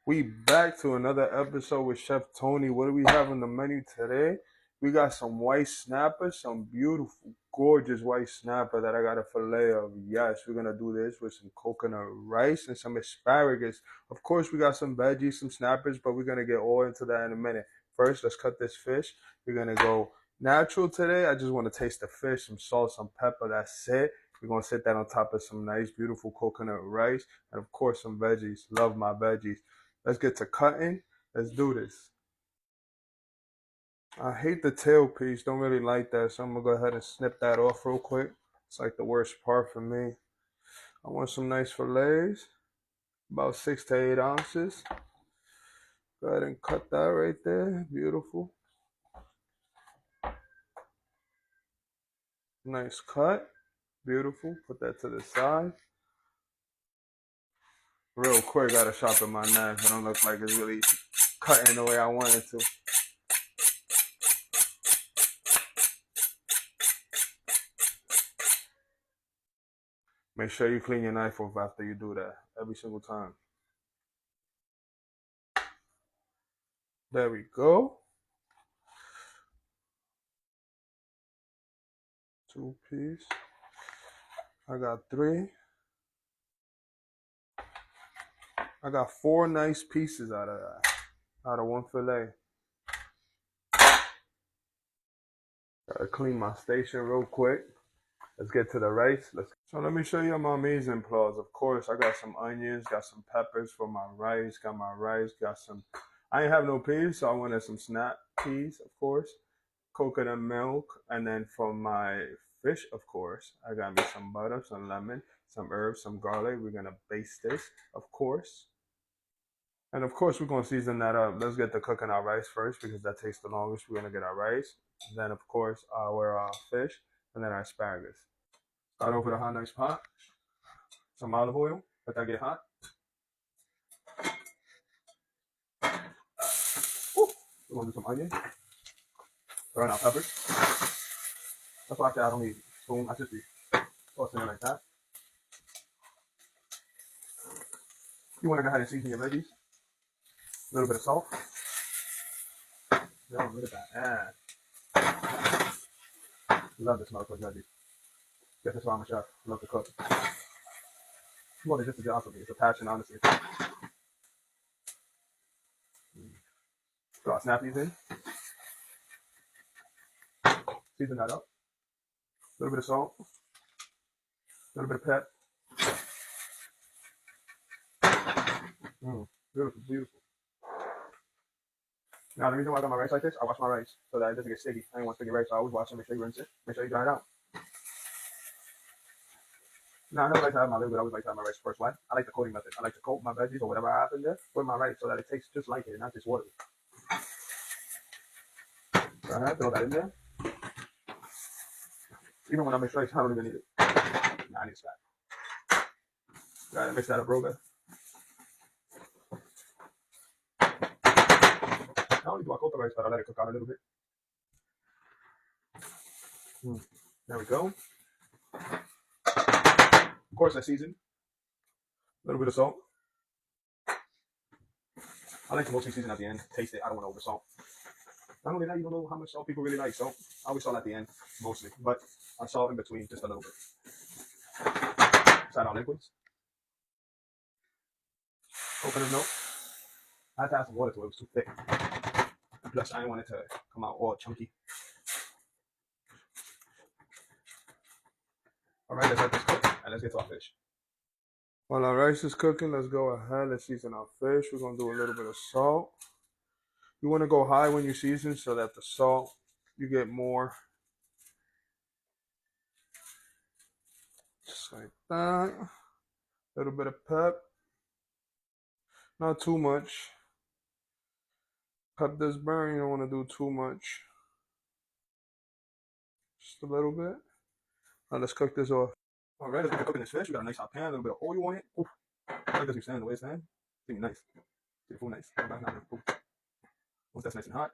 We back to another episode with Chef Tony. What do we have on the menu today? We got some white snapper, some beautiful, gorgeous white snapper that I got a fillet of. Yes, we're gonna do this with some coconut rice and some asparagus. Of course, we got some veggies, some snappers, but we're gonna get all into that in a minute. First, let's cut this fish. We're gonna go natural today. I just want to taste the fish, some salt, some pepper. That's it. We're gonna set that on top of some nice, beautiful coconut rice, and of course, some veggies. Love my veggies. Let's get to cutting. Let's do this. I hate the tail piece. Don't really like that. So I'm going to go ahead and snip that off real quick. It's like the worst part for me. I want some nice fillets. About 6 to 8 ounces. Go ahead and cut that right there. Beautiful. Nice cut. Beautiful. Put that to the side. Real quick, got to sharpen my knife. I don't look like it's really cutting the way I want it to. Make sure you clean your knife off after you do that. Every single time. There we go. 2 piece. I got 3. I got 4 nice pieces out of that. Out of one fillet. Gotta clean my station real quick. Let's get to the rice. So let me show you my mise en place. Of course, I got some onions, got some peppers for my rice, got some. I ain't have no peas, so I wanted some snap peas, of course. Coconut milk, and then for my fish, of course, I got me some butter, some lemon, some herbs, some garlic. We're gonna baste this, of course. And of course, we're gonna season that up. Let's get to cooking our rice first because that takes the longest. We're gonna get our rice, then of course our fish, and then our asparagus. Start over the hot nice pot. Some olive oil. Let that get hot. Woo. We're gonna do some onion. Throw in our peppers. That's why I say I don't need spoon. I just be tossing it like that. You wanna go ahead and season your veggies. A little bit of salt. Yo, look at that. Love the smell of veggies. Guess that's why I'm a chef. Love to cook. More than just a job for me. It's a passion, honestly. So I'll snap these in. Season that up. A little bit of salt. A little bit of pep. Beautiful, beautiful. Now, the reason why I got my rice like this, I wash my rice so that it doesn't get sticky. I don't want sticky rice, so I always wash it, make sure you rinse it, make sure you dry it out. Now, I never like to have my liquid, I always like to have my rice first wet. I like the coating method. I like to coat my veggies or whatever I have in there with my rice so that it tastes just like it, not just water. So I throw that in there. Even when I make rice, I don't even need it. Nah, I need that. Gotta mix that up real good. Not only do I coat the rice, but I let it cook out a little bit. There we go. Of course, I season. A little bit of salt. I like to mostly season at the end. Taste it. I don't want to over salt. Not only that, you don't know how much salt people really like. So I always salt at the end, mostly. But I salt in between just a little bit. Let's add our liquids. Coconut milk. I had to add some water to it. It was too thick. And plus, I didn't want it to come out all chunky. All right, let's let this cook. And let's get to our fish. While our rice is cooking, let's go ahead. Let's season our fish. We're going to do a little bit of salt. You want to go high when you season so that the salt, you get more. Just like that. A little bit of pep. Not too much. Pep does burn. You don't want to do too much. Just a little bit. Now let's cook this off. All right, let's get cooking this fish. We got a nice hot pan, a little bit of oil on it. Oof. I like this you stand the way it's stand. It's even nice. It's full nice. Once that's nice and hot.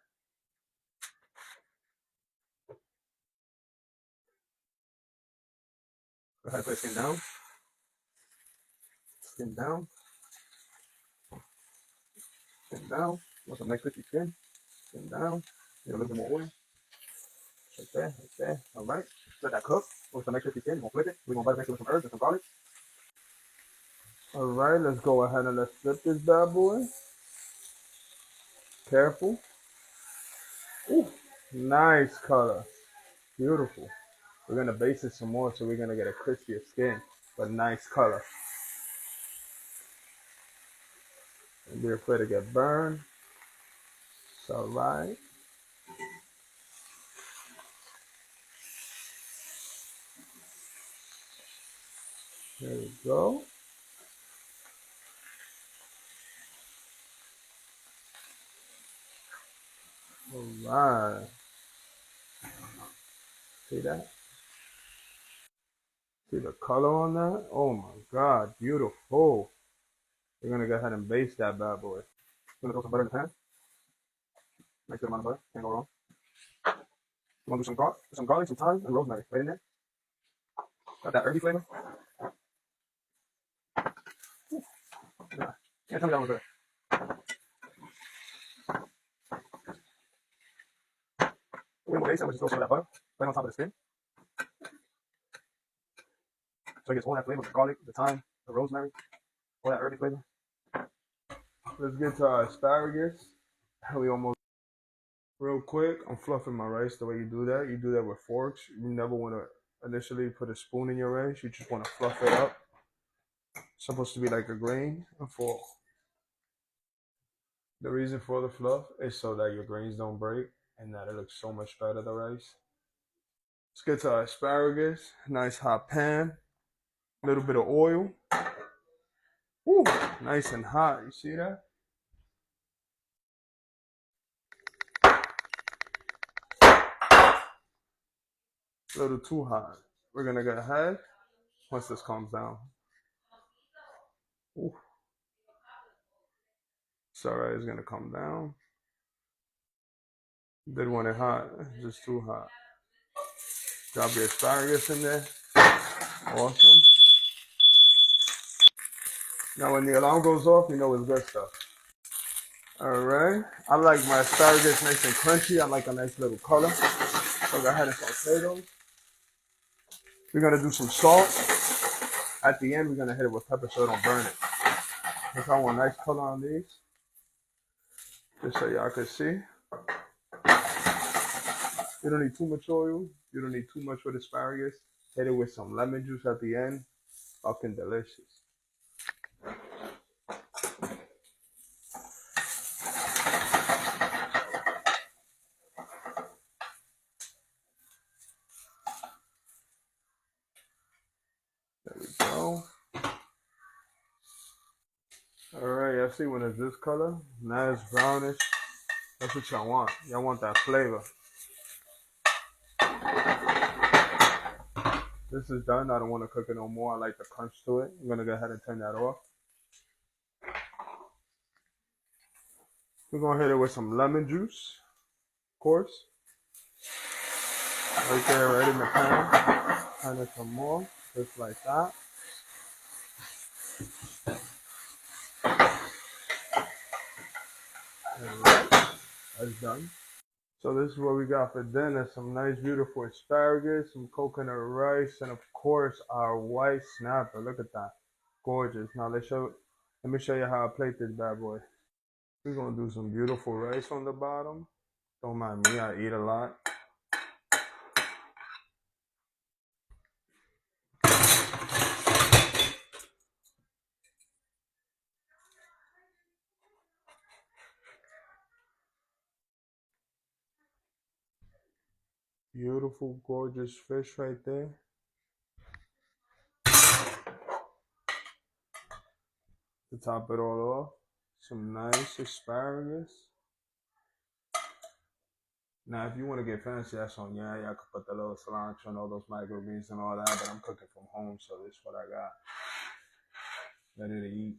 Go ahead and put skin down. Skin down. Skin down. Want some nice crispy skin. Skin down. Get a little bit more oil. Right there, right there. All right. Let that cook. Want some nice crispy skin. We're gonna flip it. We're gonna butter next with some herbs and some garlic. All right, let's go ahead and let's flip this bad boy. Careful. Ooh, nice color. Beautiful. We're gonna baste it some more so we're gonna get a crispier skin, but nice color. Don't be afraid to get burned. It's all right. There we go. All right. See that? See the color on that? Oh my God, beautiful. We're gonna go ahead and baste that bad boy. We're gonna throw some butter in the pan. Nice good amount of butter. Can't go wrong. We're gonna do some garlic, some thyme, and rosemary right in there. Got that herby flavor. Yeah. Can't tell me that was good. We're gonna baste it. We're just throw some of that butter right on top of the skin. So it gets all that flavor, the garlic, the thyme, the rosemary, all that herby flavor. Let's get to our asparagus. We almost real quick. I'm fluffing my rice the way you do that. You do that with forks. You never want to initially put a spoon in your rice. You just want to fluff it up. It's supposed to be like a grain and fall. The reason for the fluff is so that your grains don't break and that it looks so much better, the rice. Let's get to our asparagus. Nice hot pan. A little bit of oil. Woo, nice and hot. You see that? A little too hot. We're gonna go ahead once this calms down. Ooh. It's alright, it's gonna come down. Did want it hot, just too hot. Drop your asparagus in there. Awesome. Now when the alarm goes off, you know it's good stuff. Alright. I like my asparagus nice and crunchy. I like a nice little color. So go ahead and saute those. We're gonna do some salt. At the end, we're gonna hit it with pepper so it don't burn it. If I want a nice color on these, just so y'all can see. You don't need too much oil. You don't need too much with asparagus. Hit it with some lemon juice at the end. Fucking delicious. There we go. Alright, I see when it's this color. Now it's brownish. That's what y'all want. Y'all want that flavor. This is done. I don't want to cook it no more. I like the crunch to it. I'm going to go ahead and turn that off. We're going to hit it with some lemon juice, of course. Right there, right in the pan. Turn it some more, just like that. Alright, that's done. So this is what we got for dinner. Some nice, beautiful asparagus, some coconut rice, and of course our white snapper. Look at that. Gorgeous. Now let me show you how I plate this bad boy. We're gonna do some beautiful rice on the bottom. Don't mind me, I eat a lot. Beautiful, gorgeous fish right there. To top it all off, some nice asparagus. Now, if you want to get fancy, that's on y'all. Y'all can put the little cilantro and all those microgreens and all that, but I'm cooking from home, so this is what I got. Ready to eat.